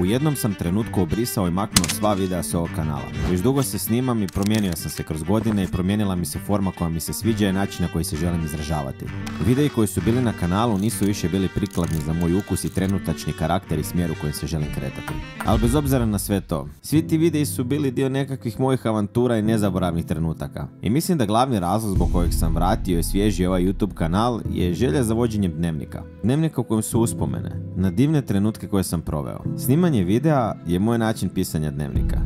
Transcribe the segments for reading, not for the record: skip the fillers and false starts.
U jednom sam trenutku obrisao i maknuo sva videa s ovog kanala. Već dugo se snimam i promijenio sam se kroz godine i promijenila mi se forma koja mi se sviđa i način na koji se želim izražavati. Videi koji su bili na kanalu nisu više bili prikladni za moj ukus i trenutačni karakter i smjer u kojem se želim kretati. Ali bez obzira na sve to, svi ti videi su bili dio nekakvih mojih avantura i nezaboravnih trenutaka. I mislim da glavni razlog zbog kojeg sam vratio i svježio ovaj YouTube kanal je želja za vođenjem dnevnika. Dnevnika u kojem su uspomene na divne trenutke koje sam proveo. Snimanje videa je moj način pisanja dnevnika.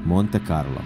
Monte Carlo.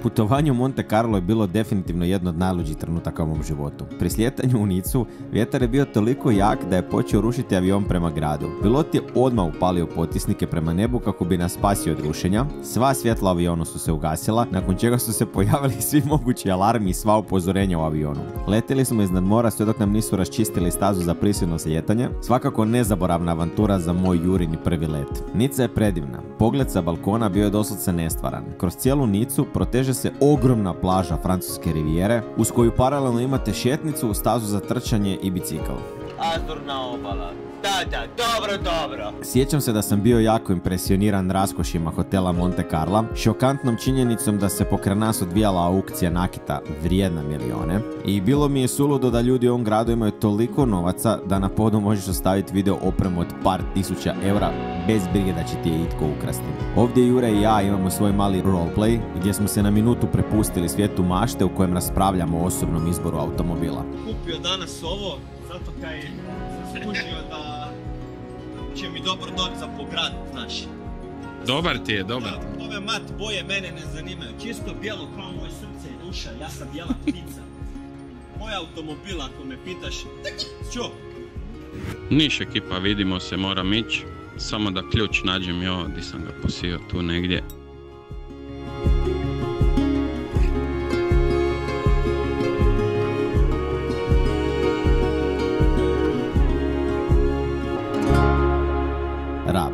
Putovanje u Monte Carlo je bilo definitivno jedno od najluđih trenutaka u mom životu. Pri slijetanju u Nicu vjetar je bio toliko jak da je počeo rušiti avion prema gradu. Pilot je odmah upalio potisnike prema nebu kako bi nas spasio od rušenja. Sva svjetla u avionu su se ugasila, nakon čega su se pojavili svi mogući alarmi i sva upozorenja u avionu. Letjeli smo iznad mora sve dok nam nisu raščistili stazu za prisilno slijetanje. Svakako nezaboravna avantura za moj Jurini prvi let. Nica je predivna. Pogled sa balkona bio je doslovce nestvaran. Kroz cijelu Nicu proteže se ogromna plaža francuske rivijere, uz koju paralelno imate šetnicu, stazu za trčanje i bicikl. Azurna obala. Da, dobro. Sjećam se da sam bio jako impresioniran raskošima hotela Monte Carla, šokantnom činjenicom da se pokraj nas odvijala aukcija nakita vrijedna milijone i bilo mi je suludo da ljudi u ovom gradu imaju toliko novaca da na podu možeš ostaviti video opremu od par tisuća eura bez brige da će ti je itko ukrasti. Ovdje Jure i ja imamo svoj mali roleplay gdje smo se na minutu prepustili svijetu mašte u kojem raspravljamo o osobnom izboru automobila. Kupio danas ovo zato kaj sam skužio da će mi dobro doći za po gradu, znaš. Dobar ti je, dobar. Da, ove mat boje mene ne zanimaju. Čisto bijelo kao moje srce i duša, ja sam bijela ptica. Moj automobil, ako me pitaš, čo? Niš ekipa, vidimo se, moram ići. Samo da ključ nađem i ovo, di sam ga posio tu negdje. Rab.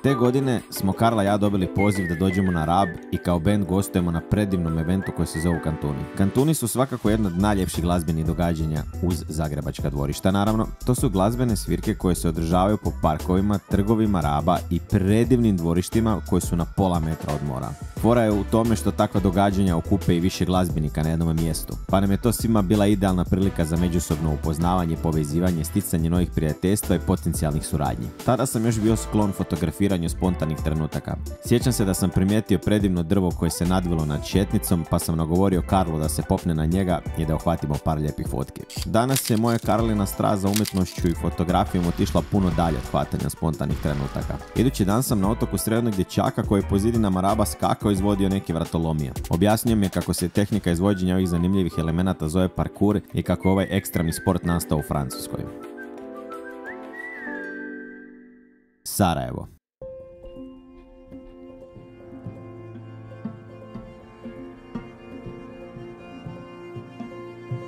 Te godine smo Karla i ja dobili poziv da dođemo na Rab i kao band gostujemo na predivnom eventu koji se zovu Kantuni. Kantuni su svakako jedna od najljepših glazbenih događanja uz zagrebačka dvorišta, naravno. To su glazbene svirke koje se održavaju po parkovima, trgovima Raba i predivnim dvorištima koji su na pola metra od mora. Fora je u tome što takva događanja okupe i više glazbenika na jednom mjestu, pa nam je to svima bila idealna prilika za međusobno upoznavanje, povezivanje, sticanje novih prijateljstva i potencijalnih suradnji. Tada sam još bio sklon fotografiranju spontanih trenutaka. Sjećam se da sam primijetio predivno drvo koje se nadvilo nad šetnicom, pa sam nagovorio Karlu da se popne na njega i da uhvatimo par lijepih fotki. Danas je moja Karlina strast za umjetnošću i fotografijom otišla puno dalje od hvatanja spontanih trenutaka. Idući dan sam na otoku sreo jednog dječaka koji je po zidinama Raba skakao i izvodio neke vratolomije. Objasnio mi je kako se tehnika izvođenja ovih zanimljivih elemenata zove parkour i kako je ovaj ekstremni sport nastao u Francuskoj. Sarajevo.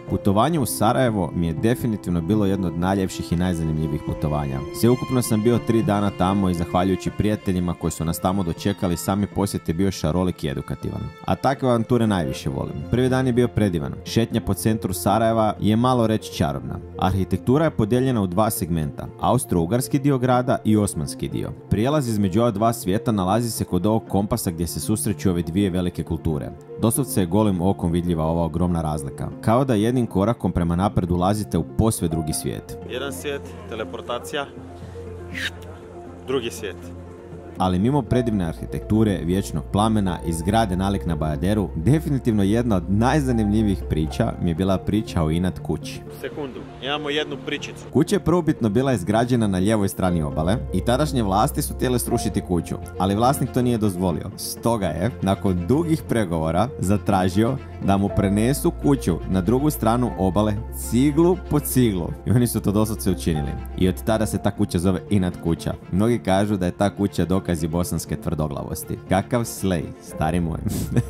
Putovanje u Sarajevo mi je definitivno bilo jedno od najljepših i najzanimljivijih putovanja. Sveukupno sam bio 3 dana tamo i zahvaljujući prijateljima koji su nas tamo dočekali, sami posjet je bio šarolik i edukativan. A takve avanture najviše volim. Prvi dan je bio predivan. Šetnja po centru Sarajeva je malo reći čarobna. Arhitektura je podijeljena u 2 segmenta, austro-ugarski dio grada i osmanski dio. Prijelaz između ova 2 svijeta nalazi se kod ovog kompasa gdje se susreću ove 2 velike kulture. Doslovce je golim okom vidljiva ova ogromna razlika. Kao da jednim korakom prema napred ulazite u posve drugi svijet. Jedan svijet, teleportacija, drugi svijet. Ali mimo predivne arhitekture, vječnog plamena i zgrade nalik na Bajaderu, definitivno jedna od najzanimljivijih priča mi je bila priča o inat kući. Sekundu, imamo jednu pričicu. Kuća je prvobitno bila izgrađena na lijevoj strani obale i tadašnje vlasti su htjele srušiti kuću, ali vlasnik to nije dozvolio. Stoga je, nakon dugih pregovora, zatražio da mu prenesu kuću na drugu stranu obale, ciglu po ciglu. I oni su to doslovce učinili. I od tada se ta kuća zove Inat kuća. Mnogi kažu da je ta kuća dokaz i bosanske tvrdoglavosti. Kakav slej, stari moj.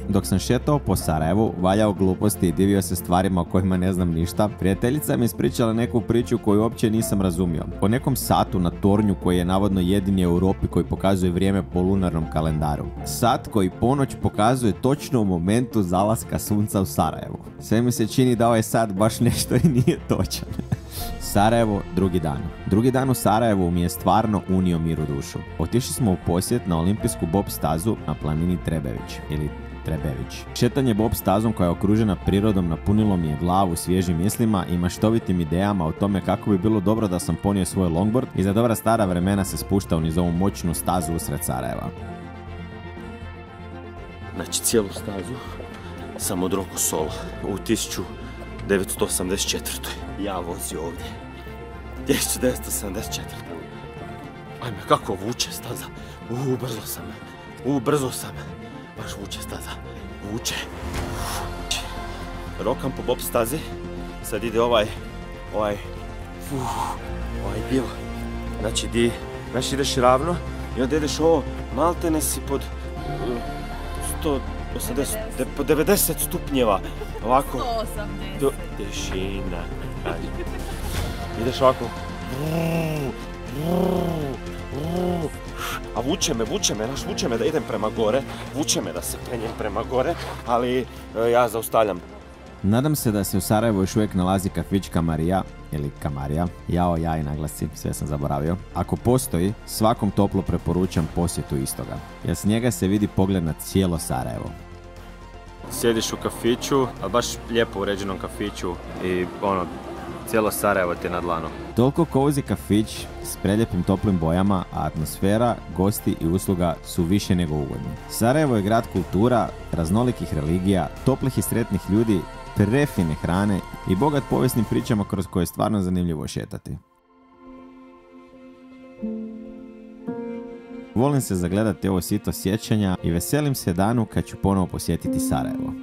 Dok sam šetao po Sarajevu, valjao gluposti i divio se stvarima o kojima ne znam ništa, prijateljica mi ispričala neku priču koju uopće nisam razumio. O nekom satu na tornju koji je navodno jedini u Europi koji pokazuje vrijeme po lunarnom kalendaru. Sat koji ponoć pokazuje točno u momentu zalaska sunca u Sarajevu. Sve mi se čini da ovaj sat baš nešto i nije točan. Sarajevo, drugi dan. Drugi dan u Sarajevu mi je stvarno unio mir u dušu. Otišli smo u posjet na olimpijsku bob stazu na planini Trebević ili Trebević. Šetanje bob stazom koja je okružena prirodom napunilo mi je glavu svježim mislima i maštovitim idejama o tome kako bi bilo dobro da sam ponio svoj longboard i za dobra stara vremena se spuštao niz ovu moćnu stazu usred Sarajeva. Znači cijelu stazu sam odroko solo u 1984. Ja vozio ovdje. 1974. Ajme, kako vuče staza. Brzo sam. Baš vuče staza. Vuče. Rokam po bob stazi. Sad ide ovaj dio. Znači, ideš ravno i onda ideš ovo, maltene si pod 180, po 90 stupnjeva. Ovako. 180. Tišina. Ideš ovako. A vuče me da idem prema gore, vuče me da se penjem prema gore, ali ja zaustavljam. Nadam se da se u Sarajevu još uvijek nalazi kafić Kamarija, ili Kamarija, ja i naglasi, sve sam zaboravio. Ako postoji, svakom toplo preporučam posjetu istoga, jer s njega se vidi pogled na cijelo Sarajevo. Sjediš u kafiću, ali baš lijepo uređenom kafiću i cijelo Sarajevo ti je na dlanu. Toliko cozy kafić s preljepim toplim bojama, a atmosfera, gosti i usluga su više nego ugodni. Sarajevo je grad kultura, raznolikih religija, toplih i sretnih ljudi, prefine hrane i bogat povijesnim pričama kroz koje je stvarno zanimljivo šetati. Volim se zagledati ovo sito sjećanja i veselim se danu kad ću ponovo posjetiti Sarajevo.